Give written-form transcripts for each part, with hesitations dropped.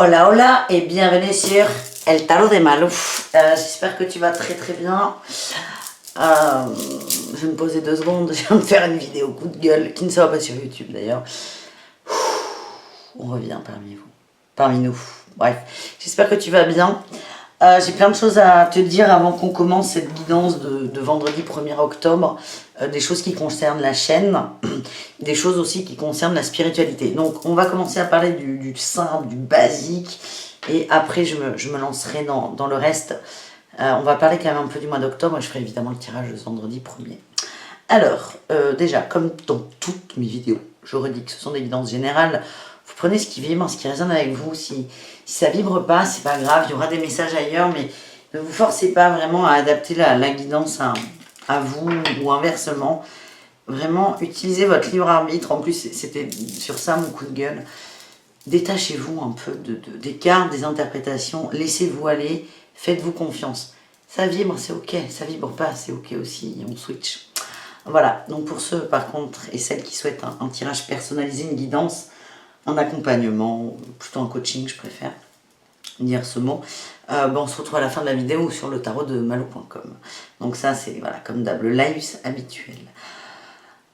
Hola hola et bienvenue sur El Tarot de Malou. J'espère que tu vas très très bien. Je vais me poser 2 secondes, je viens de faire une vidéo coup de gueule qui ne sera pas sur YouTube d'ailleurs. On revient parmi nous. Bref, j'espère que tu vas bien. J'ai plein de choses à te dire avant qu'on commence cette guidance de vendredi 1er octobre. Des choses qui concernent la chaîne, des choses aussi qui concernent la spiritualité. Donc on va commencer à parler du simple, du basique, et après je me lancerai dans le reste. On va parler quand même un peu du mois d'octobre, et je ferai évidemment le tirage de ce vendredi 1er. Alors, déjà, comme dans toutes mes vidéos, je redis que ce sont des guidances générales. Vous prenez ce qui vibre, ce qui résonne avec vous. Si ça vibre pas, c'est pas grave, il y aura des messages ailleurs, mais ne vous forcez pas vraiment à adapter la guidance à vous ou inversement. Vraiment, utilisez votre libre arbitre. En plus, c'était sur ça mon coup de gueule. Détachez-vous un peu des cartes, des interprétations. Laissez-vous aller, faites-vous confiance. Ça vibre, c'est ok. Ça vibre pas, c'est ok aussi. On switch. Voilà, donc pour ceux par contre et celles qui souhaitent un tirage personnalisé, une guidance, un accompagnement, plutôt un coaching, je préfère dire ce mot, on se retrouve à la fin de la vidéo sur le tarot de malou.com. Donc ça c'est voilà, comme d'hab, le live habituel.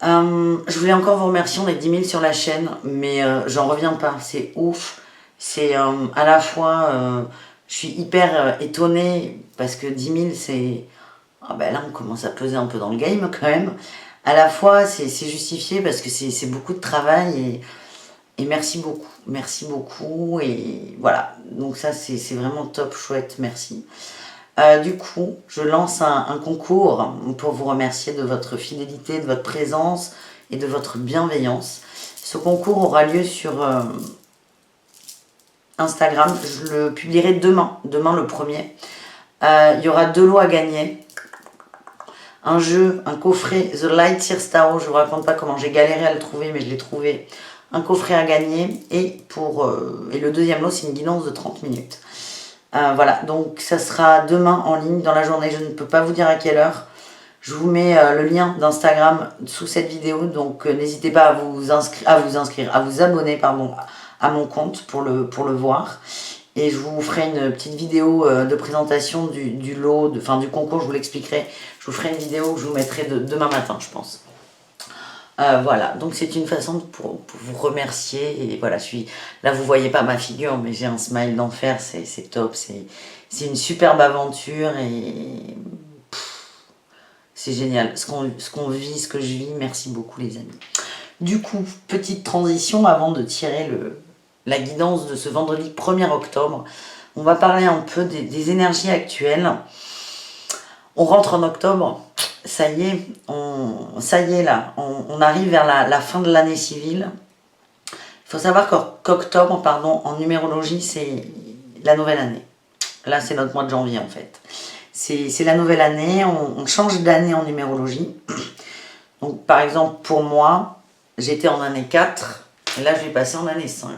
Je voulais encore vous remercier, on est 10 000 sur la chaîne, mais j'en reviens pas, c'est ouf. C'est à la fois, je suis hyper étonnée parce que 10 000 c'est... Ah ben là on commence à peser un peu dans le game quand même. À la fois c'est justifié parce que c'est beaucoup de travail et merci beaucoup et voilà. Donc ça c'est vraiment top, chouette, merci. Du coup je lance un concours pour vous remercier de votre fidélité, de votre présence et de votre bienveillance. Ce concours aura lieu sur Instagram, je le publierai demain le 1er. Il y aura 2 lots à gagner. Un jeu, un coffret, The Light Sears Tarot, je ne vous raconte pas comment j'ai galéré à le trouver, mais je l'ai trouvé. Un coffret à gagner, et le deuxième lot, c'est une guidance de 30 minutes. Voilà, donc ça sera demain en ligne, dans la journée, je ne peux pas vous dire à quelle heure. Je vous mets le lien d'Instagram sous cette vidéo, donc n'hésitez pas à vous abonner pardon, à mon compte pour le voir. Et je vous ferai une petite vidéo de présentation du lot, du concours, je vous l'expliquerai. Je vous ferai une vidéo que je vous mettrai demain matin, je pense. Voilà, donc c'est une façon pour vous remercier. Et voilà, là vous voyez pas ma figure, mais j'ai un smile d'enfer, c'est top. C'est une superbe aventure et c'est génial. Ce qu'on vit, ce que je vis, merci beaucoup les amis. Du coup, petite transition avant de tirer la guidance de ce vendredi 1er octobre. On va parler un peu des énergies actuelles. On rentre en octobre, ça y est, on arrive vers la fin de l'année civile. Il faut savoir qu'octobre, en numérologie, c'est la nouvelle année. Là, c'est notre mois de janvier en fait. C'est la nouvelle année, on change d'année en numérologie. Donc par exemple, pour moi, j'étais en année 4, et là je vais passer en année 5.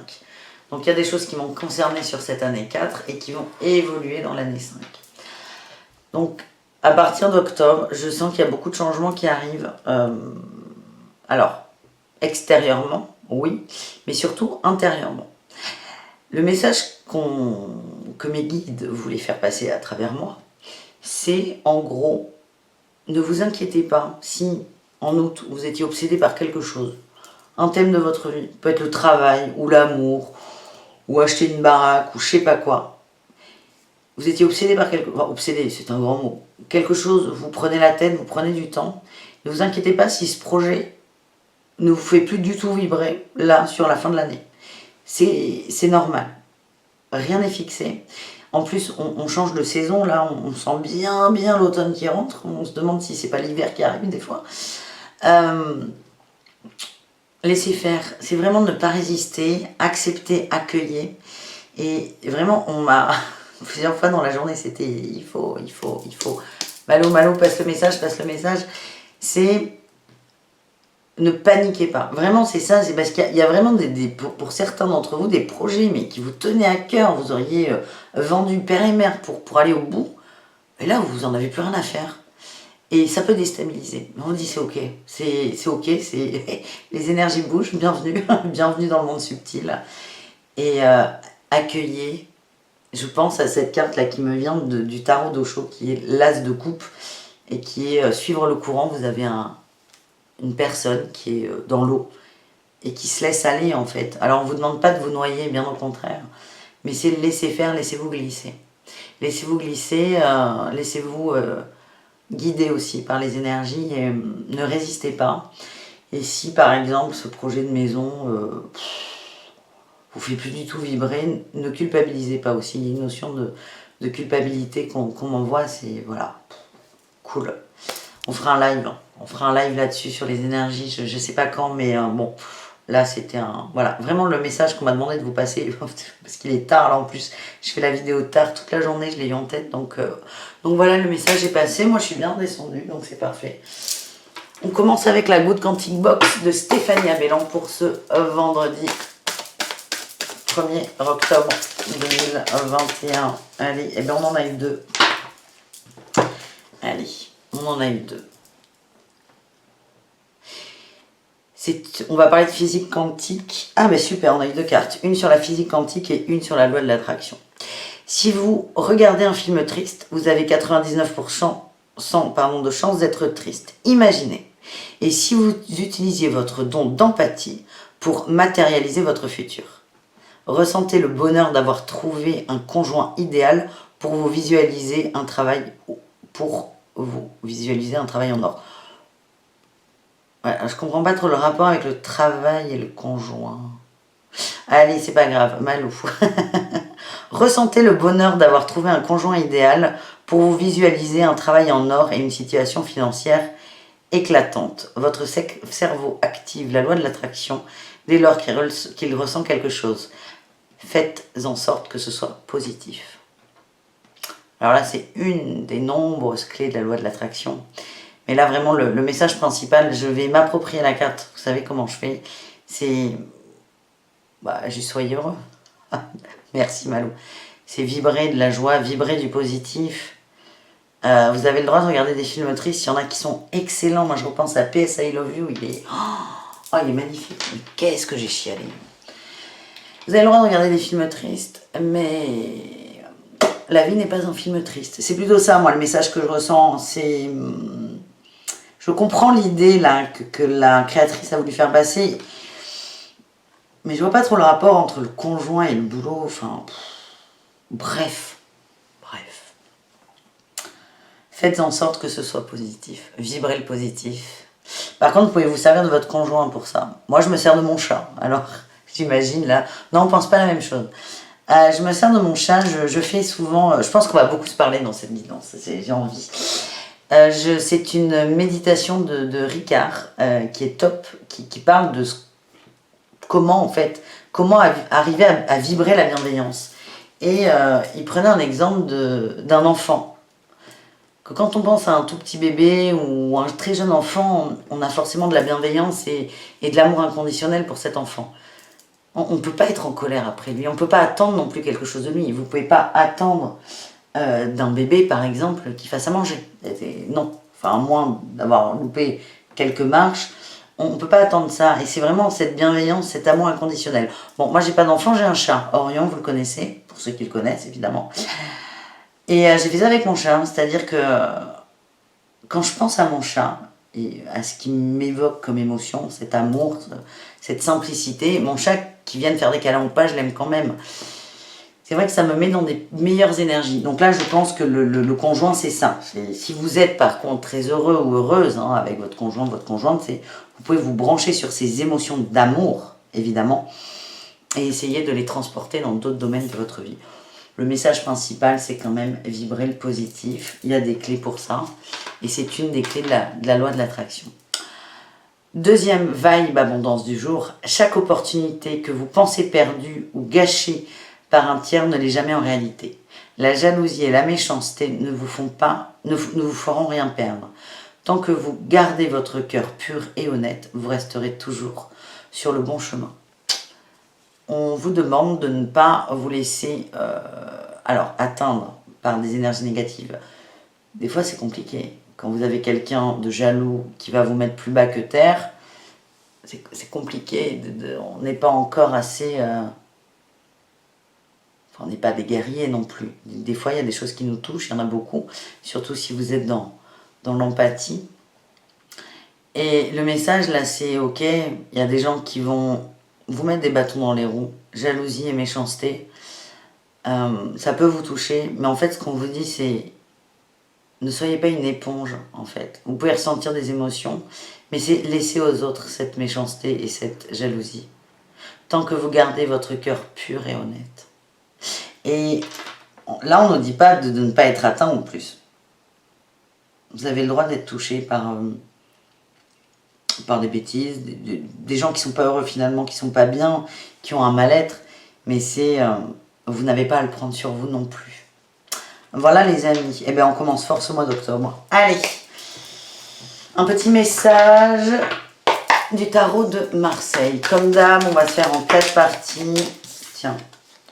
Donc il y a des choses qui m'ont concerné sur cette année 4 et qui vont évoluer dans l'année 5. Donc à partir d'octobre, je sens qu'il y a beaucoup de changements qui arrivent. Alors, extérieurement, oui, mais surtout intérieurement. Le message que mes guides voulaient faire passer à travers moi, c'est en gros, ne vous inquiétez pas si en août vous étiez obsédé par quelque chose. Un thème de votre vie, peut être le travail ou l'amour, ou acheter une baraque, ou je sais pas quoi. Vous étiez obsédé par quelque chose, enfin, obsédé, c'est un grand mot. Quelque chose, vous prenez la tête, vous prenez du temps. Ne vous inquiétez pas si ce projet ne vous fait plus du tout vibrer, là, sur la fin de l'année. C'est normal. Rien n'est fixé. En plus, on change de saison, là, on sent bien l'automne qui rentre. On se demande si c'est pas l'hiver qui arrive, des fois. Laissez faire, c'est vraiment ne pas résister, accepter, accueillir. Et vraiment, on m'a plusieurs fois dans la journée, c'était il faut. Malo, passe le message. C'est ne paniquez pas. Vraiment, c'est ça, c'est parce qu'il y a vraiment pour certains d'entre vous des projets, mais qui vous tenaient à cœur, vous auriez vendu père et mère pour aller au bout. Et là, vous en avez plus rien à faire. Et ça peut déstabiliser. On dit c'est ok, les énergies bougent, bienvenue, bienvenue dans le monde subtil. Et accueillez. Je pense à cette carte là qui me vient du tarot d'Osho, qui est l'as de coupe, et qui est suivre le courant. Vous avez une personne qui est dans l'eau et qui se laisse aller en fait. Alors on ne vous demande pas de vous noyer, bien au contraire, mais c'est de laisser faire, laissez-vous glisser. Laissez-vous glisser, laissez-vous guider aussi par les énergies et ne résistez pas. Et si par exemple ce projet de maison vous fait plus du tout vibrer, ne culpabilisez pas aussi. Il y a une notion de culpabilité qu'on m'envoie, c'est voilà, cool. On fera un live, là-dessus sur les énergies, je sais pas quand, mais bon, là c'était voilà, vraiment le message qu'on m'a demandé de vous passer, parce qu'il est tard là en plus, je fais la vidéo tard, toute la journée je l'ai eu en tête, donc voilà, le message est passé, moi je suis bien redescendue, donc c'est parfait. On commence avec la Good Quantic Box de Stéphanie Abellan pour ce vendredi 1er octobre 2021. Allez, et bien on en a eu deux. Allez, on en a eu deux. On va parler de physique quantique. Ah mais super, on a eu deux cartes. Une sur la physique quantique et une sur la loi de l'attraction. Si vous regardez un film triste, vous avez 99% de chances d'être triste. Imaginez. Et si vous utilisiez votre don d'empathie pour matérialiser votre futur. Ressentez le bonheur d'avoir trouvé un conjoint idéal pour vous visualiser un travail en or. Ouais, je comprends pas trop le rapport avec le travail et le conjoint. Allez, c'est pas grave, Malou. Ressentez le bonheur d'avoir trouvé un conjoint idéal pour vous visualiser un travail en or et une situation financière éclatante. Votre cerveau active la loi de l'attraction dès lors qu'il ressent quelque chose. Faites en sorte que ce soit positif. Alors là, c'est une des nombreuses clés de la loi de l'attraction. Mais là, vraiment, le message principal, je vais m'approprier la carte. Vous savez comment je fais? C'est... juste soyez heureux. Merci Malou. C'est vibrer de la joie, vibrer du positif. Vous avez le droit de regarder des films tristes. Il y en a qui sont excellents. Moi, je repense à PS I Love You. Il est magnifique. Mais qu'est-ce que j'ai chialé. Vous avez le droit de regarder des films tristes, mais la vie n'est pas un film triste. C'est plutôt ça, moi, le message que je ressens. C'est... Je comprends l'idée là que la créatrice a voulu faire passer, mais je vois pas trop le rapport entre le conjoint et le boulot. Enfin, bref. Faites en sorte que ce soit positif. Vibrez le positif. Par contre, vous pouvez vous servir de votre conjoint pour ça. Moi, je me sers de mon chat. Alors, j'imagine là... Non, on pense pas la même chose. Je me sers de mon chat. Je fais souvent... je pense qu'on va beaucoup se parler dans cette guidance. J'ai envie. C'est une méditation de Ricard qui est top, qui parle de comment arriver à vibrer la bienveillance. Et il prenait un exemple d'un enfant. Que quand on pense à un tout petit bébé ou un très jeune enfant, on a forcément de la bienveillance et de l'amour inconditionnel pour cet enfant. On ne peut pas être en colère après lui, on ne peut pas attendre non plus quelque chose de lui. Vous ne pouvez pas attendre d'un bébé, par exemple, qui fasse à manger. Non, enfin, à moins d'avoir loupé quelques marches, on ne peut pas attendre ça. Et c'est vraiment cette bienveillance, cet amour inconditionnel. Bon, moi, j'ai pas d'enfant, j'ai un chat. Orion, vous le connaissez, pour ceux qui le connaissent, évidemment. Et j'ai fait ça avec mon chat, c'est-à-dire que quand je pense à mon chat, et à ce qui m'évoque comme émotion, cet amour, cette simplicité, mon chat qui vient de faire des câlins ou pas, je l'aime quand même. C'est vrai que ça me met dans des meilleures énergies. Donc là, je pense que le conjoint, c'est ça. Si vous êtes par contre très heureux ou heureuse avec votre conjoint, votre conjointe, vous pouvez vous brancher sur ces émotions d'amour, évidemment, et essayer de les transporter dans d'autres domaines de votre vie. Le message principal, c'est quand même vibrer le positif. Il y a des clés pour ça. Et c'est une des clés de la loi de l'attraction. Deuxième vibe abondance du jour. Chaque opportunité que vous pensez perdue ou gâchée par un tiers ne l'est jamais en réalité. La jalousie et la méchanceté ne vous feront rien perdre. Tant que vous gardez votre cœur pur et honnête, vous resterez toujours sur le bon chemin. On vous demande de ne pas vous laisser atteindre par des énergies négatives. Des fois, c'est compliqué. Quand vous avez quelqu'un de jaloux qui va vous mettre plus bas que terre, c'est compliqué. On n'est pas encore assez... Enfin, on n'est pas des guerriers non plus. Des fois, il y a des choses qui nous touchent, il y en a beaucoup, surtout si vous êtes dans l'empathie. Et le message là, c'est ok, il y a des gens qui vont vous mettre des bâtons dans les roues, jalousie et méchanceté. Ça peut vous toucher, mais en fait, ce qu'on vous dit, c'est ne soyez pas une éponge, en fait. Vous pouvez ressentir des émotions, mais c'est laisser aux autres cette méchanceté et cette jalousie. Tant que vous gardez votre cœur pur et honnête. Et là, on ne dit pas de ne pas être atteint en plus. Vous avez le droit d'être touché par des bêtises, des gens qui sont pas heureux finalement, qui sont pas bien, qui ont un mal-être, mais c'est vous n'avez pas à le prendre sur vous non plus. Voilà les amis, et bien on commence fort ce mois d'octobre. Allez, un petit message du tarot de Marseille. Comme d'hab, on va se faire en 4 parties. Tiens,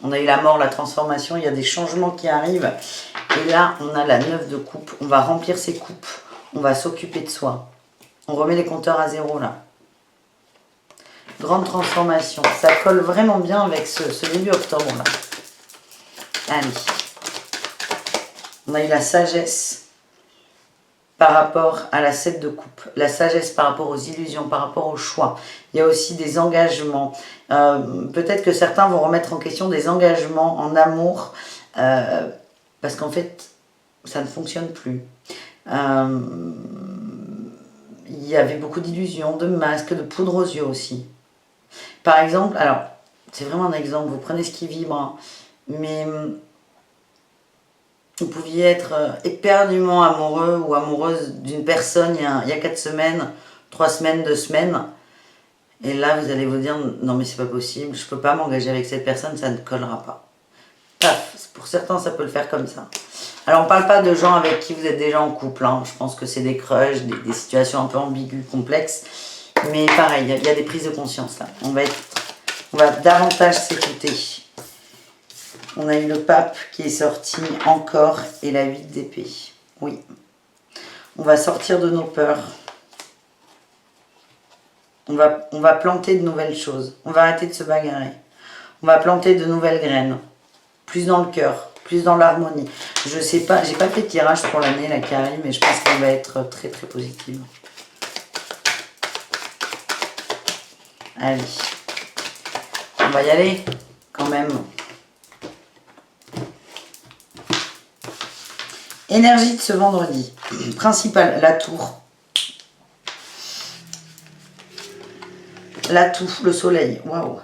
on a eu la mort, la transformation, il y a des changements qui arrivent. Et là, on a la 9 de coupe. On va remplir ces coupes, on va s'occuper de soi. On remet les compteurs à zéro là. Grande transformation. Ça colle vraiment bien avec ce début octobre là. Allez. On a eu la sagesse par rapport à la 7 de coupe. La sagesse par rapport aux illusions, par rapport au choix. Il y a aussi des engagements. Peut-être que certains vont remettre en question des engagements en amour. Parce qu'en fait, ça ne fonctionne plus. Il y avait beaucoup d'illusions, de masques, de poudre aux yeux aussi. Par exemple, alors, c'est vraiment un exemple, vous prenez ce qui vibre, hein, mais vous pouviez être éperdument amoureux ou amoureuse d'une personne il y a 4 semaines, 3 semaines, 2 semaines, et là vous allez vous dire, non mais c'est pas possible, je peux pas m'engager avec cette personne, ça ne collera pas. Paf, pour certains ça peut le faire comme ça. Alors on parle pas de gens avec qui vous êtes déjà en couple, hein. Je pense que c'est des crushs, des situations un peu ambiguës, complexes, mais pareil, il y a des prises de conscience là. On va davantage s'écouter. On a eu le pape qui est sorti encore et la 8 d'épée. Oui. On va sortir de nos peurs. On va planter de nouvelles choses. On va arrêter de se bagarrer. On va planter de nouvelles graines. Plus dans le cœur, plus dans l'harmonie. Je sais pas, j'ai pas fait de tirage pour l'année là qui arrive, mais je pense qu'elle va être très très positive. Allez. On va y aller quand même. Énergie de ce vendredi. Principal, la tour. La tour, le soleil. Waouh.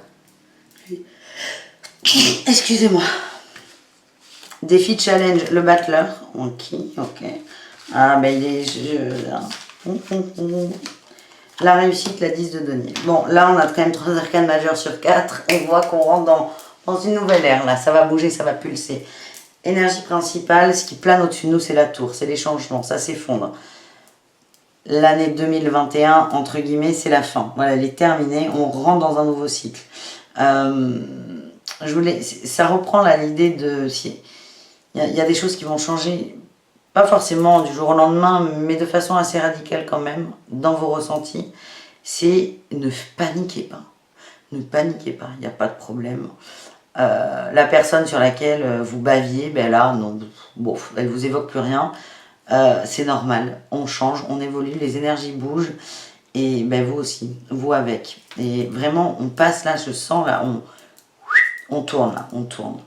Excusez-moi. Défi challenge, le battleur. Ok. Ah, ben il est... La réussite, la 10 de denier. Bon, là, on a quand même 3 arcanes majeures sur 4. On voit qu'on rentre dans une nouvelle ère, là. Ça va bouger, ça va pulser. Énergie principale, ce qui plane au-dessus de nous, c'est la tour, c'est les changements, ça s'effondre. L'année 2021, entre guillemets, c'est la fin. Voilà, elle est terminée, on rentre dans un nouveau cycle. Ça reprend là l'idée de... Il y a des choses qui vont changer, pas forcément du jour au lendemain, mais de façon assez radicale quand même, dans vos ressentis. C'est ne paniquez pas. Ne paniquez pas, il n'y a pas de problème. La personne sur laquelle vous baviez, ben là, non, bon, elle vous évoque plus rien. C'est normal, on change, on évolue, les énergies bougent, et ben vous aussi, vous avec. Et vraiment, on passe là, je sens là, on tourne là, on tourne.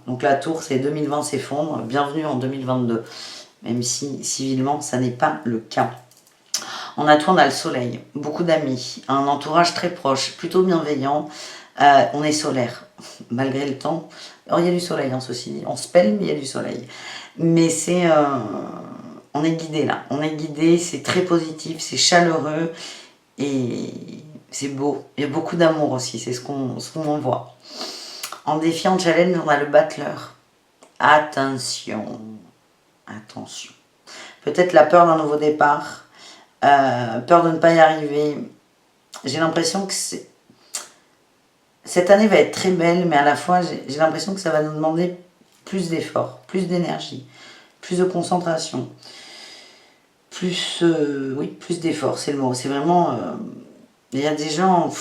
Donc la tour, c'est 2020 s'effondre, bienvenue en 2022, même si civilement, ça n'est pas le cas. On a le soleil, beaucoup d'amis, un entourage très proche, plutôt bienveillant. On est solaire, malgré le temps. Alors il y a du soleil, hein, ceci dit. On se pèle, mais il y a du soleil. Mais c'est... on est guidé là. On est guidé, c'est très positif, c'est chaleureux. Et c'est beau. Il y a beaucoup d'amour aussi, c'est ce qu'on voit. En défi, en challenge, on a le battleur. Attention. Attention. Peut-être la peur d'un nouveau départ. Peur de ne pas y arriver. J'ai l'impression que cette année va être très belle, mais à la fois, j'ai l'impression que ça va nous demander plus d'efforts, plus d'énergie, plus de concentration, plus d'efforts, c'est le mot. C'est vraiment... il y a des gens...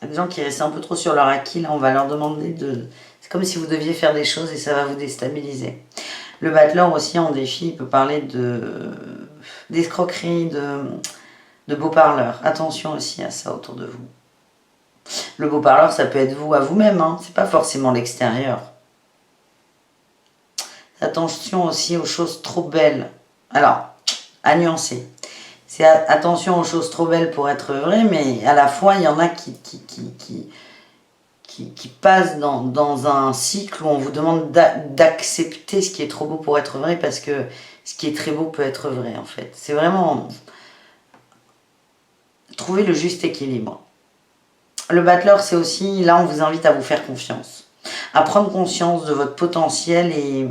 Il y a des gens qui restent un peu trop sur leur acquis, là on va leur demander de... C'est comme si vous deviez faire des choses et ça va vous déstabiliser. Le battleur aussi en défi, il peut parler d'escroquerie, de beaux parleurs. Attention aussi à ça autour de vous. Le beau parleur, ça peut être vous à vous-même, hein. C'est pas forcément l'extérieur. Attention aussi aux choses trop belles. Alors, à nuancer. C'est attention aux choses trop belles pour être vraies, mais à la fois, il y en a qui passent dans un cycle où on vous demande d'accepter ce qui est trop beau pour être vrai, parce que ce qui est très beau peut être vrai, en fait. C'est vraiment trouver le juste équilibre. Le battleur, c'est aussi, là, on vous invite à vous faire confiance, à prendre conscience de votre potentiel et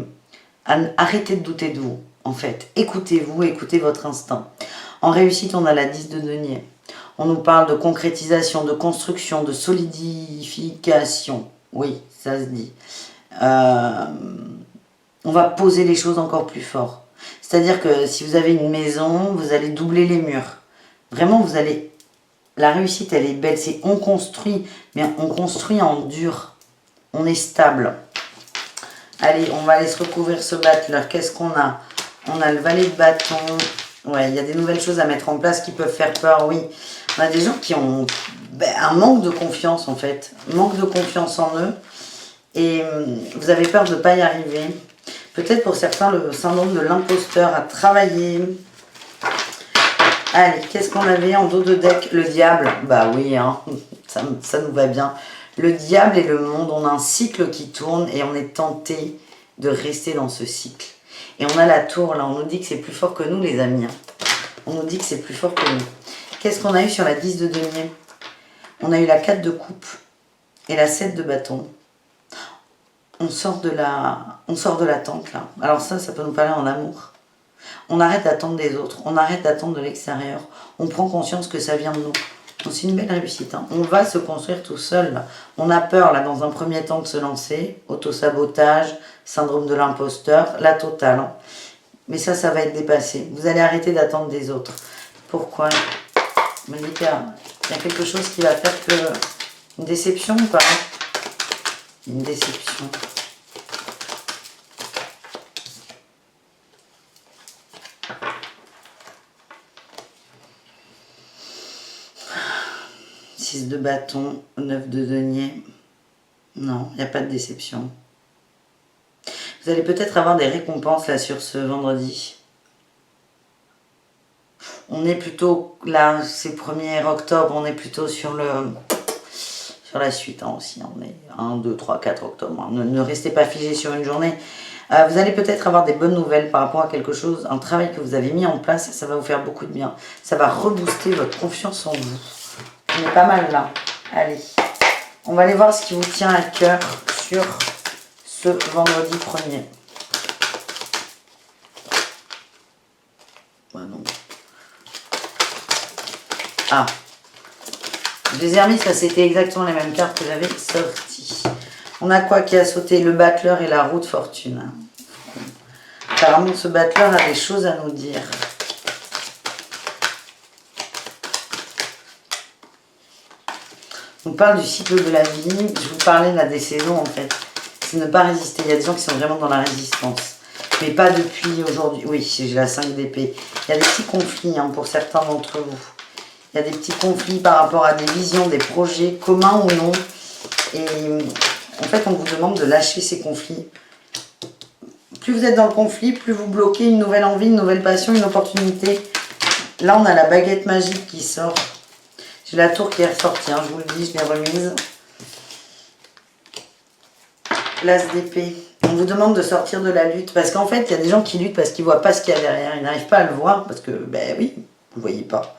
à arrêter de douter de vous, en fait. Écoutez-vous, écoutez votre instinct. En réussite, on a la 10 de denier. On nous parle de concrétisation, de construction, de solidification. Oui, ça se dit. On va poser les choses encore plus fort. C'est-à-dire que si vous avez une maison, vous allez doubler les murs. Vraiment, vous allez... La réussite, elle est belle. C'est on construit, mais on construit en dur. On est stable. Allez, on va aller se recouvrir ce battleur. Qu'est-ce qu'on a? On a le valet de bâton. Ouais, il y a des nouvelles choses à mettre en place qui peuvent faire peur, oui. On a des gens qui ont un manque de confiance, en fait. Manque de confiance en eux. Et vous avez peur de ne pas y arriver. Peut-être pour certains, le syndrome de l'imposteur à travailler. Allez, qu'est-ce qu'on avait en dos de deck? Le diable. Bah oui, hein, ça nous va bien. Le diable et le monde, on a un cycle qui tourne et on est tenté de rester dans ce cycle. Et on a la tour, là, on nous dit que c'est plus fort que nous, les amis. On nous dit que c'est plus fort que nous. Qu'est-ce qu'on a eu sur la 10 de denier? On a eu la 4 de coupe et la 7 de bâton. On sort de l'attente, là. Alors ça peut nous parler en amour. On arrête d'attendre des autres, on arrête d'attendre de l'extérieur. On prend conscience que ça vient de nous. C'est une belle réussite, hein. On va se construire tout seul, là. On a peur, là, dans un premier temps, de se lancer. Autosabotage, syndrome de l'imposteur, la totale, hein. Mais ça va être dépassé. Vous allez arrêter d'attendre des autres. Pourquoi? Il y a quelque chose qui va faire que... Une déception ou pas? Une déception. De bâton, 9 de denier. Non, il n'y a pas de déception. Vous allez peut-être avoir des récompenses là sur ce vendredi. On est plutôt là, c'est 1er octobre, on est plutôt sur la suite, hein, aussi. On est 1, 2, 3, 4 octobre. Hein. Ne restez pas figé sur une journée. Vous allez peut-être avoir des bonnes nouvelles par rapport à quelque chose, un travail que vous avez mis en place, ça va vous faire beaucoup de bien. Ça va rebooster votre confiance en vous. On est pas mal là. Allez, on va aller voir ce qui vous tient à cœur sur ce vendredi 1er. Bah non. Ah. Les Hermès, ça c'était exactement les mêmes cartes que j'avais sorties. On a quoi qui a sauté? Le battleur et la roue de fortune. Apparemment, ce battleur a des choses à nous dire. On parle du cycle de la vie, je vous parlais là des saisons en fait. C'est ne pas résister. Il y a des gens qui sont vraiment dans la résistance. Mais pas depuis aujourd'hui. Oui, j'ai la 5 d'épée. Il y a des petits conflits, hein, pour certains d'entre vous. Il y a des petits conflits par rapport à des visions, des projets, communs ou non. Et en fait, on vous demande de lâcher ces conflits. Plus vous êtes dans le conflit, plus vous bloquez une nouvelle envie, une nouvelle passion, une opportunité. Là, on a la baguette magique qui sort. J'ai la tour qui est ressortie, hein, je vous le dis, je l'ai remise. L'as d'épée. On vous demande de sortir de la lutte. Parce qu'en fait, il y a des gens qui luttent parce qu'ils ne voient pas ce qu'il y a derrière. Ils n'arrivent pas à le voir parce que, ben oui, vous ne voyez pas.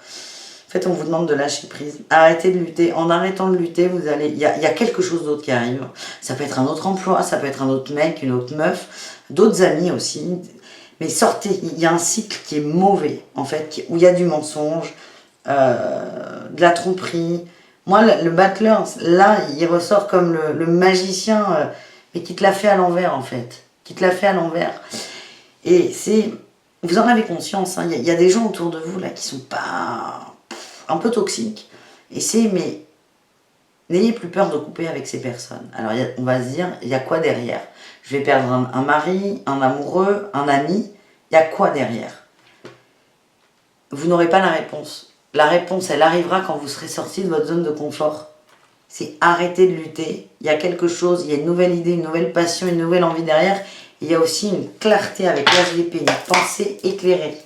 En fait, on vous demande de lâcher prise. Arrêtez de lutter. En arrêtant de lutter, vous allez... Il y a quelque chose d'autre qui arrive. Ça peut être un autre emploi, ça peut être un autre mec, une autre meuf, d'autres amis aussi. Mais sortez. Il y a un cycle qui est mauvais, en fait, où il y a du mensonge, de la tromperie. Moi, le battleur, là, il ressort comme le magicien, mais qui te l'a fait à l'envers, en fait. Qui te l'a fait à l'envers. Et c'est... Vous en avez conscience, hein, il y a des gens autour de vous, là, qui sont pas... un peu toxiques. Et c'est... mais N'ayez plus peur de couper avec ces personnes. Alors on va se dire, il y a quoi derrière? Je vais perdre un mari, un amoureux, un ami. Il y a quoi derrière? Vous n'aurez pas la réponse. La réponse, elle arrivera quand vous serez sorti de votre zone de confort. C'est arrêter de lutter. Il y a quelque chose, il y a une nouvelle idée, une nouvelle passion, une nouvelle envie derrière. Il y a aussi une clarté avec l'As d'épée, une pensée éclairée.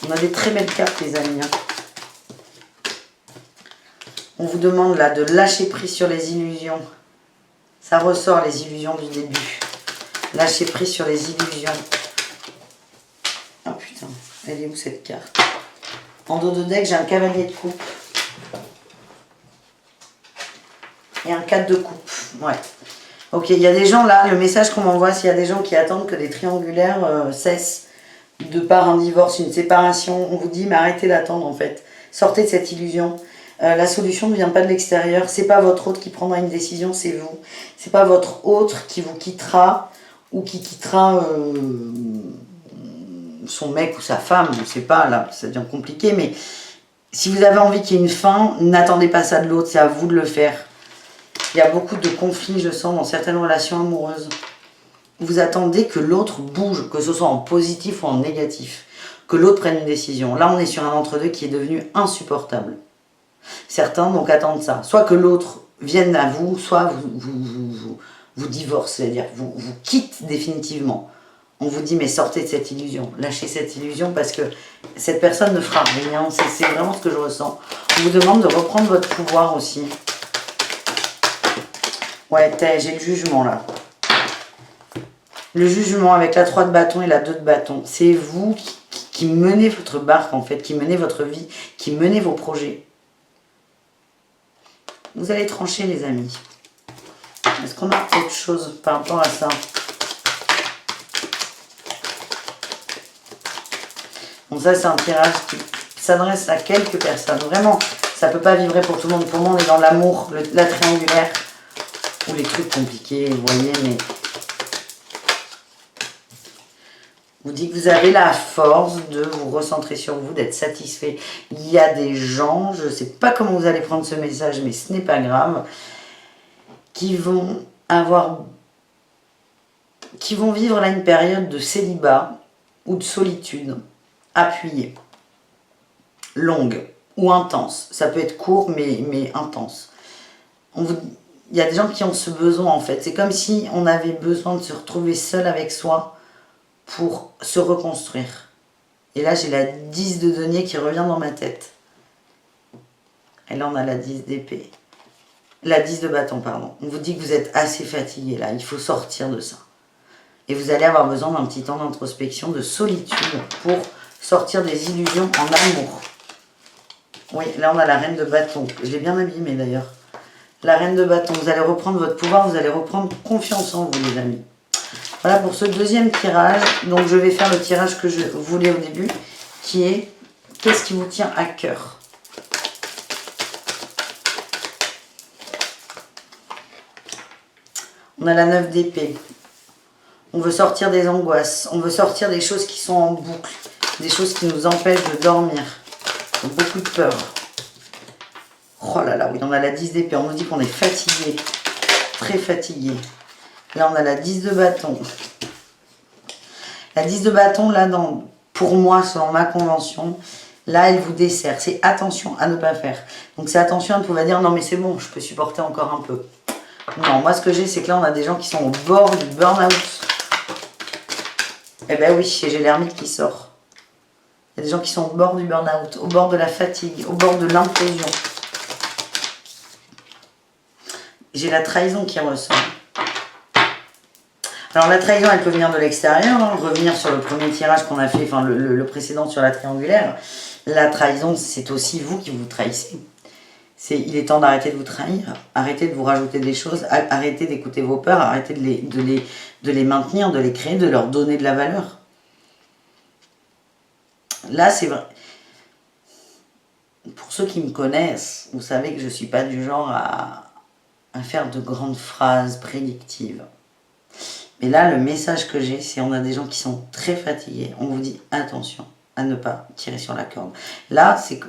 On a des très belles cartes, les amis. On vous demande là de lâcher prise sur les illusions. Ça ressort, les illusions du début. Lâcher prise sur les illusions. Oh putain, elle est où cette carte? En dos de deck, j'ai un cavalier de coupe. Et un 4 de coupe. Ouais. Ok, il y a des gens là, le message qu'on m'envoie, s'il y a des gens qui attendent que des triangulaires cessent de par un divorce, une séparation, on vous dit, mais arrêtez d'attendre en fait. Sortez de cette illusion. La solution ne vient pas de l'extérieur. C'est pas votre autre qui prendra une décision, c'est vous. C'est pas votre autre qui vous quittera ou qui quittera son mec ou sa femme. On ne sait pas, là, ça devient compliqué. Mais si vous avez envie qu'il y ait une fin, n'attendez pas ça de l'autre. C'est à vous de le faire. Il y a beaucoup de conflits, je sens, dans certaines relations amoureuses. Vous attendez que l'autre bouge, que ce soit en positif ou en négatif. Que l'autre prenne une décision. Là, on est sur un entre-deux qui est devenu insupportable. Certains donc attendent ça. Soit que l'autre vienne à vous, soit vous divorce, c'est-à-dire vous quitte définitivement. On vous dit mais sortez de cette illusion, lâchez cette illusion parce que cette personne ne fera rien. C'est vraiment ce que je ressens. On vous demande de reprendre votre pouvoir aussi. Ouais, j'ai le jugement là. Le jugement avec la 3 de bâton et la 2 de bâton. C'est vous qui menez votre barque en fait, qui menez votre vie, qui menez vos projets. Vous allez trancher les amis. Est-ce qu'on a autre chose par rapport à ça? Bon, ça c'est un tirage qui s'adresse à quelques personnes. Vraiment, ça ne peut pas vibrer pour tout le monde. Pour moi, on est dans l'amour, la triangulaire, ou les trucs compliqués, vous voyez, mais... Vous dites que vous avez la force de vous recentrer sur vous, d'être satisfait. Il y a des gens, je ne sais pas comment vous allez prendre ce message, mais ce n'est pas grave, qui vont vivre là une période de célibat ou de solitude appuyée, longue ou intense. Ça peut être court, mais intense. Il y a des gens qui ont ce besoin en fait. C'est comme si on avait besoin de se retrouver seul avec soi pour se reconstruire. Et là, j'ai la 10 de denier qui revient dans ma tête. Et là, on a la 10 d'épée. La 10 de bâton, pardon. On vous dit que vous êtes assez fatigué, là. Il faut sortir de ça. Et vous allez avoir besoin d'un petit temps d'introspection, de solitude, pour sortir des illusions en amour. Oui, là, on a la reine de bâton. Je l'ai bien abîmée, d'ailleurs. La reine de bâton. Vous allez reprendre votre pouvoir, vous allez reprendre confiance en vous, les amis. Voilà pour ce deuxième tirage. Donc je vais faire le tirage que je voulais au début, qui est qu'est-ce qui vous tient à cœur? On a la 9 d'épée. On veut sortir des angoisses. On veut sortir des choses qui sont en boucle. Des choses qui nous empêchent de dormir. Beaucoup de peur. Oh là là, oui, on a la 10 d'épée. On nous dit qu'on est fatigué. Très fatigué. Là, on a la 10 de bâton. La 10 de bâton, là, pour moi, selon ma convention, là, elle vous dessert. C'est attention à ne pas faire. Donc, c'est attention à ne pas dire, non, mais c'est bon, je peux supporter encore un peu. Non, moi, ce que j'ai, c'est que là, on a des gens qui sont au bord du burn-out. Eh ben oui, j'ai l'ermite qui sort. Il y a des gens qui sont au bord du burn-out, au bord de la fatigue, au bord de l'implosion. J'ai la trahison qui ressort. Alors la trahison, elle peut venir de l'extérieur, hein, revenir sur le premier tirage qu'on a fait, enfin le précédent sur la triangulaire. La trahison, c'est aussi vous qui vous trahissez. Il est temps d'arrêter de vous trahir, arrêter de vous rajouter des choses, arrêter d'écouter vos peurs, arrêter de les maintenir, de les créer, de leur donner de la valeur. Là, c'est vrai. Pour ceux qui me connaissent, vous savez que je ne suis pas du genre à faire de grandes phrases prédictives. Mais là, le message que j'ai, c'est on a des gens qui sont très fatigués. On vous dit attention à ne pas tirer sur la corde. Là, c'est que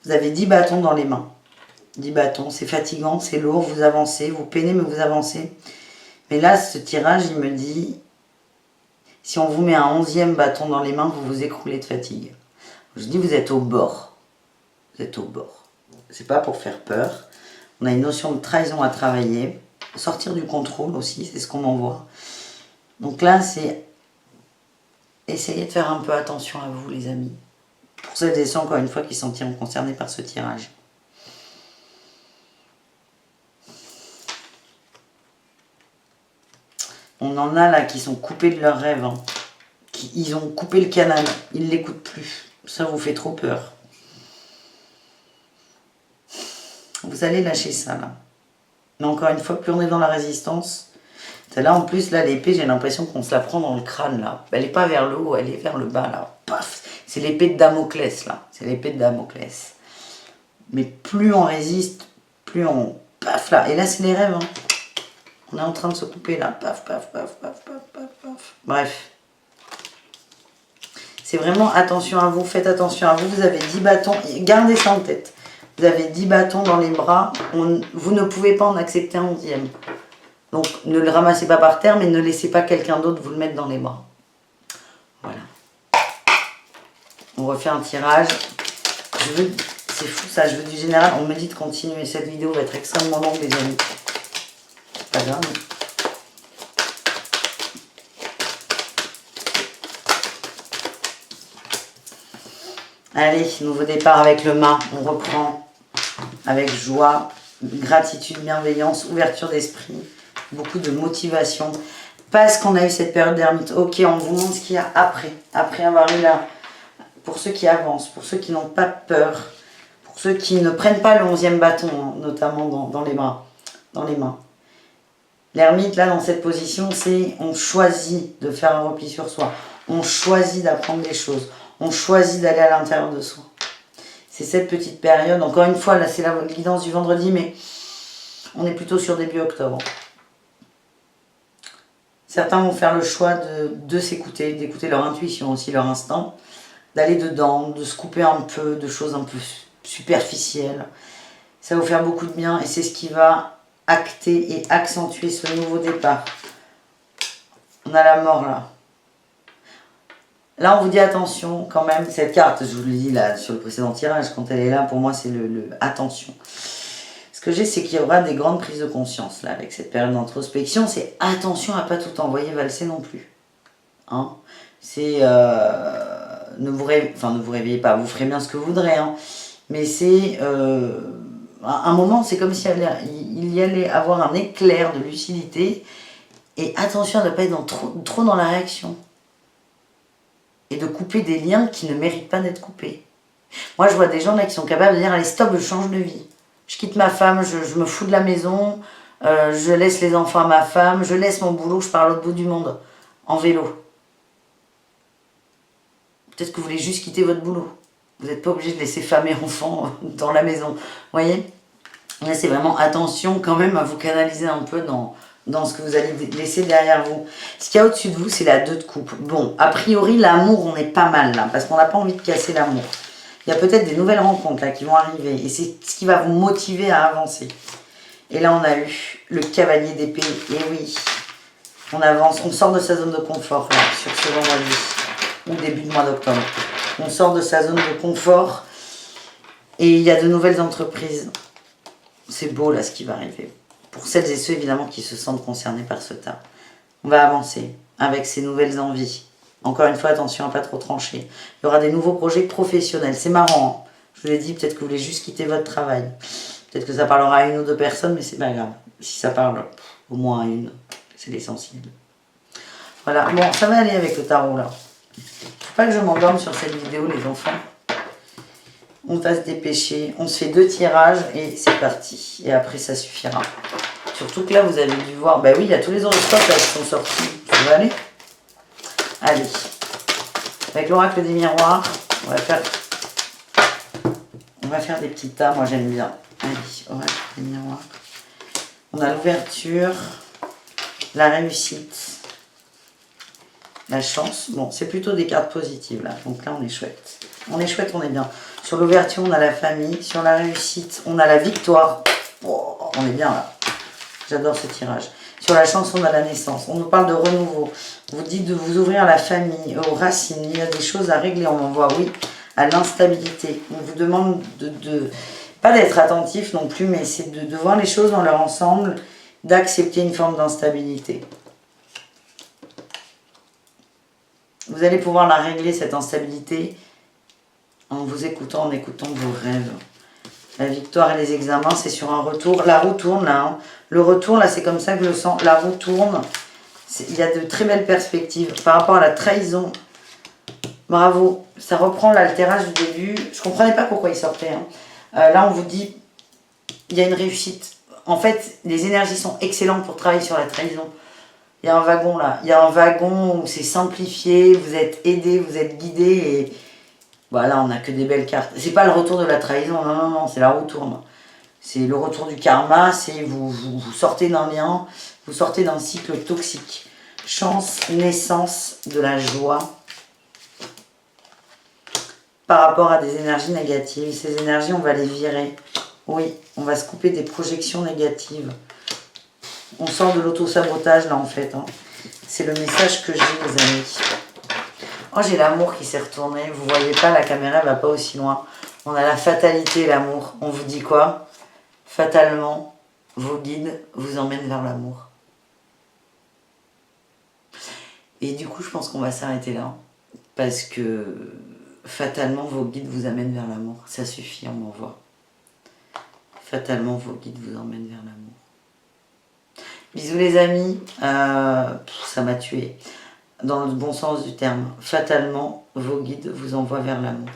vous avez 10 bâtons dans les mains. 10 bâtons, c'est fatigant, c'est lourd, vous avancez, vous peinez mais vous avancez. Mais là, ce tirage, il me dit, si on vous met un 11e bâton dans les mains, vous vous écroulez de fatigue. Je dis, vous êtes au bord. Vous êtes au bord. C'est pas pour faire peur. On a une notion de trahison à travailler. Sortir du contrôle aussi, c'est ce qu'on m'envoie. Donc là, c'est essayer de faire un peu attention à vous, les amis. Pour celles et ceux, encore une fois, qui se sentiront concernés par ce tirage. On en a là qui sont coupés de leurs rêves. Hein. Ils ont coupé le canal. Ils ne l'écoutent plus. Ça vous fait trop peur. Vous allez lâcher ça là. Mais encore une fois, plus on est dans la résistance. Là en plus, là l'épée, j'ai l'impression qu'on se la prend dans le crâne là. Elle n'est pas vers le haut, elle est vers le bas là. Paf. C'est l'épée de Damoclès là. C'est l'épée de Damoclès. Mais plus on résiste, plus on... Paf là. Et là c'est les rêves. Hein. On est en train de se couper là. Paf, paf, paf, paf, paf, paf, paf. Bref. C'est vraiment attention à vous. Faites attention à vous. Vous avez 10 bâtons. Gardez ça en tête. Vous avez 10 bâtons dans les bras. Vous ne pouvez pas en accepter un 11e. Donc ne le ramassez pas par terre, mais ne laissez pas quelqu'un d'autre vous le mettre dans les bras. Voilà. On refait un tirage. C'est fou ça, je veux du général. On me dit de continuer. Cette vidéo va être extrêmement longue, les amis. Pas grave. Allez, nouveau départ avec le mât. On reprend avec joie, gratitude, bienveillance, ouverture d'esprit, beaucoup de motivation. Parce qu'on a eu cette période d'ermite. Ok, on vous montre ce qu'il y a après. Après avoir eu là, pour ceux qui avancent, pour ceux qui n'ont pas peur, pour ceux qui ne prennent pas le 11e bâton, hein, notamment dans les bras, dans les mains. L'ermite, là, dans cette position, c'est on choisit de faire un repli sur soi. On choisit d'apprendre des choses. On choisit d'aller à l'intérieur de soi. C'est cette petite période. Encore une fois, là, c'est la guidance du vendredi, mais on est plutôt sur début octobre. Certains vont faire le choix de s'écouter, d'écouter leur intuition aussi, leur instinct, d'aller dedans, de se couper un peu de choses un peu superficielles. Ça va vous faire beaucoup de bien et c'est ce qui va acter et accentuer ce nouveau départ. On a la mort là. Là, on vous dit attention quand même. Cette carte, je vous le dis là sur le précédent tirage, quand elle est là, pour moi, c'est le attention. Ce que j'ai, c'est qu'il y aura des grandes prises de conscience là avec cette période d'introspection. C'est attention à pas tout envoyer valser non plus. Hein, c'est ne vous réveillez pas. Vous ferez bien ce que vous voudrez. Hein, mais c'est un moment, c'est comme s'il y allait avoir un éclair de lucidité. Et attention à ne pas être trop dans la réaction. Et de couper des liens qui ne méritent pas d'être coupés. Moi, je vois des gens là qui sont capables de dire « Allez, stop, je change de vie. Je quitte ma femme, je me fous de la maison, je laisse les enfants à ma femme, je laisse mon boulot, je pars à l'autre bout du monde, en vélo. » Peut-être que vous voulez juste quitter votre boulot. Vous n'êtes pas obligé de laisser femme et enfants dans la maison. Vous voyez? Là, c'est vraiment attention quand même à vous canaliser un peu dans ce que vous allez laisser derrière vous. Ce qu'il y a au-dessus de vous, c'est la 2 de coupe. Bon, a priori, l'amour, on est pas mal là, parce qu'on n'a pas envie de casser l'amour. Il y a peut-être des nouvelles rencontres là qui vont arriver, et c'est ce qui va vous motiver à avancer. Et là, on a eu le cavalier d'épée, et oui, on avance, on sort de sa zone de confort là, sur ce vendredi, ou début de mois d'octobre. On sort de sa zone de confort, et il y a de nouvelles entreprises. C'est beau là ce qui va arriver. Pour celles et ceux évidemment qui se sentent concernés par ce tas. On va avancer avec ces nouvelles envies. Encore une fois, attention à ne pas trop trancher. Il y aura des nouveaux projets professionnels. C'est marrant, hein. Je vous l'ai dit, peut-être que vous voulez juste quitter votre travail. Peut-être que ça parlera à 1 ou 2 personnes, mais c'est pas grave. Si ça parle au moins à 1, c'est l'essentiel. Voilà, bon, ça va aller avec le tarot là. Faut pas que je m'endorme sur cette vidéo, les enfants. On va se dépêcher, on se fait 2 tirages et c'est parti. Et après, ça suffira. Surtout que là, vous avez dû voir... Ben oui, il y a tous les horoscopes là, qui sont sortis. Ça va aller? Allez. Avec l'oracle des miroirs, on va faire des petits tas. Moi, j'aime bien. Allez, oracle des miroirs. On a l'ouverture, la réussite, la chance. Bon, c'est plutôt des cartes positives là. Donc là, on est chouette. On est chouette, on est bien. Sur l'ouverture, on a la famille. Sur la réussite, on a la victoire. Oh, on est bien là. J'adore ce tirage. Sur la chance, on a la naissance. On nous parle de renouveau. Vous dites de vous ouvrir à la famille, aux racines. Il y a des choses à régler. On envoie, oui, à l'instabilité. On vous demande pas d'être attentif non plus, mais c'est de voir les choses dans leur ensemble, d'accepter une forme d'instabilité. Vous allez pouvoir la régler, cette instabilité, en vous écoutant, en écoutant vos rêves. La victoire et les examens, c'est sur un retour. La roue tourne là. Hein. Le retour, là, c'est comme ça que je le sens. La roue tourne. Il y a de très belles perspectives. Par rapport à la trahison, bravo. Ça reprend l'altérage du début. Je ne comprenais pas pourquoi il sortait. Hein. Là, on vous dit, il y a une réussite. En fait, les énergies sont excellentes pour travailler sur la trahison. Il y a un wagon là. Il y a un wagon où c'est simplifié. Vous êtes aidé, vous êtes guidé et... Voilà, on n'a que des belles cartes. C'est pas le retour de la trahison, non, non, non, c'est la roue tourne. C'est le retour du karma, c'est vous sortez d'un lien, vous sortez d'un cycle toxique. Chance, naissance, de la joie. Par rapport à des énergies négatives, ces énergies, on va les virer. Oui, on va se couper des projections négatives. On sort de l'auto-sabotage là en fait. Hein. C'est le message que j'ai les amis. Oh, j'ai l'amour qui s'est retourné. Vous voyez pas, la caméra va pas aussi loin. On a la fatalité, l'amour. On vous dit quoi? Fatalement, vos guides vous emmènent vers l'amour. Et du coup, je pense qu'on va s'arrêter là. Parce que fatalement, vos guides vous amènent vers l'amour. Ça suffit, on m'envoie. Fatalement, vos guides vous emmènent vers l'amour. Bisous les amis. Ça m'a tué. Dans le bon sens du terme. Fatalement, vos guides vous envoient vers l'amour.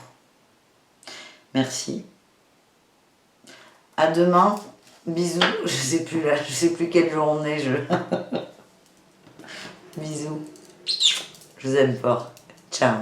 Merci. À demain. Bisous. Je sais plus là, je sais plus quel jour on est. Bisous. Je vous aime fort. Ciao.